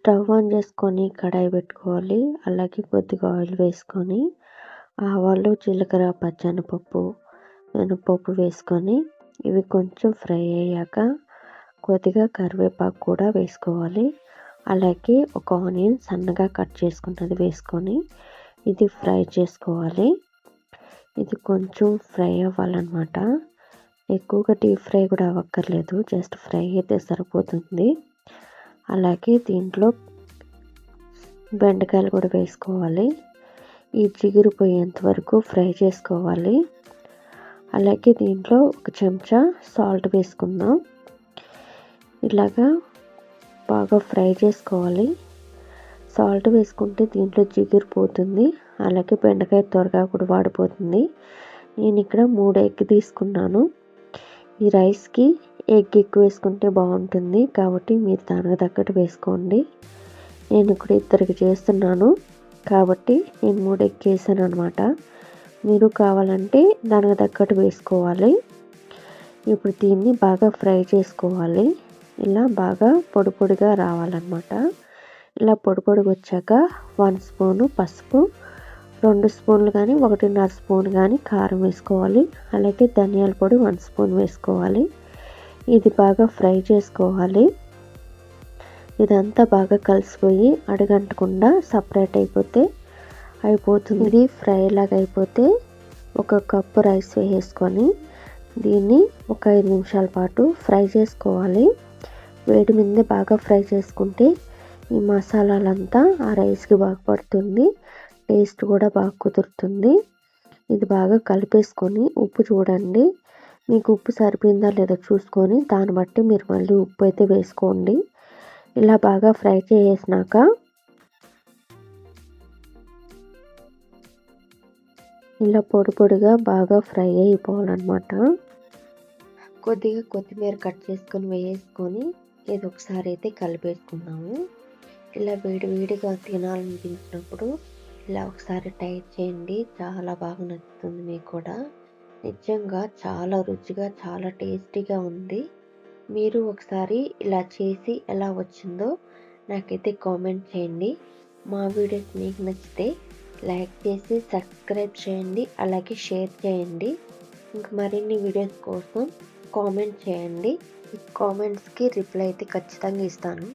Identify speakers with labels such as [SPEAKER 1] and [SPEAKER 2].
[SPEAKER 1] Stove on చేసుకొని కడాయి పెట్టుకోవాలి. అలాగే కొద్దిగా ఆయిల్ వేసుకొని ఆవాలు, జీలకర్ర, పచ్చెనపప్పు, మినపప్పు వేసుకొని ఇవి కొంచెం ఫ్రై అయ్యాక కొద్దిగా కరివేపాకు కూడా వేసుకోవాలి. అలాగే ఒక ఆనియన్ సన్నగా కట్ చేసుకున్నది వేసుకొని ఇది ఫ్రై చేసుకోవాలి. ఇది కొంచెం ఫ్రై అవ్వాలన్నమాట. ఎక్కువగా డీప్ ఫ్రై కూడా అవ్వక్కర్లేదు, జస్ట్ ఫ్రై అయితే సరిపోతుంది. అలాగే దీంట్లో బెండకాయలు కూడా వేసుకోవాలి. ఈ జిగురు పోయేంత వరకు ఫ్రై చేసుకోవాలి. అలాగే దీంట్లో ఒక చెంచా సాల్ట్ వేసుకుందాం. ఇలాగా బాగా ఫ్రై చేసుకోవాలి. సాల్ట్ వేసుకుంటే దీంట్లో జిగురు పోతుంది. అలాగే బెండకాయ త్వరగా కూడా వాడిపోతుంది. నేను ఇక్కడ 3 ఎగ్ తీసుకున్నాను. ఈ రైస్కి ఎగ్ ఎక్కువ వేసుకుంటే బాగుంటుంది కాబట్టి మీరు దానికి తగ్గట్టు వేసుకోండి. నేను ఇక్కడ 2 చేస్తున్నాను కాబట్టి నేను 3 ఎగ్ వేసాను అనమాట. మీరు కావాలంటే దానికి తగ్గట్టు వేసుకోవాలి. ఇప్పుడు దీన్ని బాగా ఫ్రై చేసుకోవాలి. ఇలా బాగా పొడి పొడిగా రావాలన్నమాట. ఇలా పొడి పొడిగా వచ్చాక 1 స్పూను పసుపు, 2 స్పూన్లు కానీ 1.5 స్పూన్ కానీ కారం వేసుకోవాలి. అలాగే ధనియాల పొడి 1 స్పూన్ వేసుకోవాలి. ఇది బాగా ఫ్రై చేసుకోవాలి. ఇదంతా బాగా కలిసిపోయి అడుగంటకుండా సపరేట్ అయిపోతుంది. ఇది ఫ్రై లాగా అయిపోతే 1 కప్పు రైస్ వేసుకొని దీన్ని ఒక 5 నిమిషాల పాటు ఫ్రై చేసుకోవాలి. వేడి మీద బాగా ఫ్రై చేసుకుంటే ఈ మసాలాలంతా ఆ రైస్కి బాగా పడుతుంది. టేస్ట్ కూడా బాగా కుదురుతుంది. ఇది బాగా కలిపేసుకొని ఉప్పు చూడండి. మీకు ఉప్పు సరిపోయిందా లేదో చూసుకొని దాన్ని బట్టి మీరు మళ్ళీ ఉప్పు అయితే వేసుకోండి. ఇలా బాగా ఫ్రై చేసినాక ఇలా పొడి పొడిగా బాగా ఫ్రై అయిపోవాలన్నమాట. కొద్దిగా కొత్తిమీర కట్ చేసుకొని వేసుకొని ఇది ఒకసారి అయితే కలిపేసుకున్నాము. ఇలా వేడిగా తినాలనిపించినప్పుడు ఇలా ఒకసారి ట్రై చేయండి. చాలా బాగా నచ్చుతుంది మీకు కూడా. నిజంగా చాలా రుచిగా చాలా టేస్టీగా ఉంది. మీరు ఒకసారి ఇలా చేసి ఎలా వచ్చిందో నాకైతే కామెంట్ చేయండి. మా వీడియోస్ మీకు నచ్చితే లైక్ చేసి సబ్స్క్రైబ్ చేయండి. అలాగే షేర్ చేయండి. ఇంక మరిన్ని వీడియోస్ కోసం కామెంట్ చేయండి. ఈ కామెంట్స్కి రిప్లై అయితే ఖచ్చితంగా ఇస్తాను.